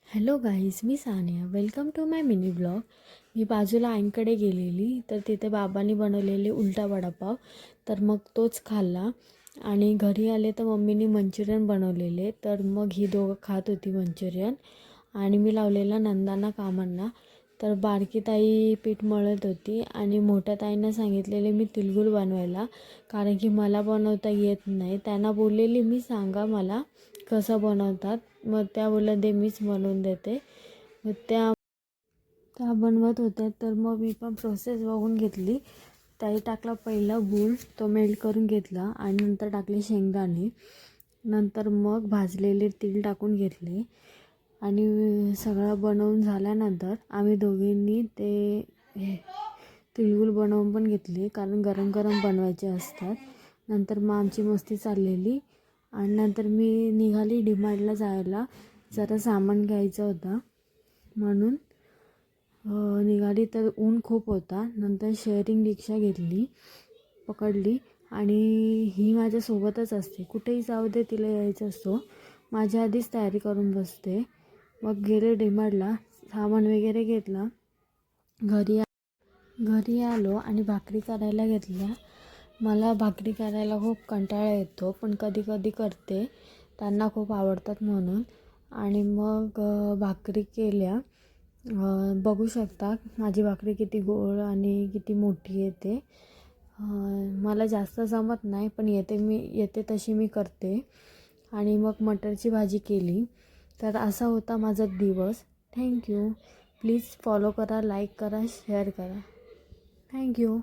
Hello guys, मी Sania. Welcome to my mini blog. मी बाजूला आईंकडे गेलेली तर तिथे बाबांनी बनवलेले उलटा वडापाव, तर मग तोच खाल्ला. आणि घरी आले तर मम्मीनी मंचुरियन बनवलेले, तर मग ही दोघं खात होती मंचुरियन आणि मी लावलेला नंदांना कामांना. तर बारकी ताई पीठ मळत होती आणि मोठ्या ताईंना सांगितलेले मी तिळगुळ बनवायला, कारण की मला बनवता येत नाही. त्यांना बोललेली मी सांगा मला कसं बनवतात. मग त्या बोलल्या दे मीच बनवून देते. मग त्या बनवत होत्या, तर मग मी पण प्रोसेस बघून घेतली. त्याही टाकला पहिला गूळ, तो मेल्ट करून घेतला आणि नंतर टाकले शेंगदाणे. नंतर मग भाजलेले तीळ टाकून घेतले आणि सगळं बनवून झाल्यानंतर आम्ही दोघींनी ते तिळगुळ बनवून पण घेतले, कारण गरम गरम बनवायचे असतात. नंतर मग आमची मस्ती चाललेली आणि नंतर मी निघाली डीमार्टला जायला. जरा सामान घ्यायचं होता म्हणून निघाली, तर ऊन खूप होता. नंतर शेअरिंग रिक्षा पकडली आणि ही माझ्यासोबतच असते. कुठेही जाऊ दे, तिला यायचं असतो. माझ्या आधीच तयारी करून बसते. मग गेले डीमार्टला, सामान वगैरे घेतला. घरी आलो आणि भाकरी करायला घेतल्या. मला भाकरी करायला खूप कंटाळा येतो, पण कधी कधी करते, त्यांना खूप आवडतात म्हणून. आणि मग भाकरी केल्या. बघू शकता माझी भाकरी किती गोड आणि किती मोठी येते. मला जास्त जमत नाही, पण येते तशी मी करते. आणि मग मटरची भाजी केली. तर असा होता माझा दिवस. थँक्यू. प्लीज फॉलो करा, लाईक करा, शेअर करा. थँक्यू.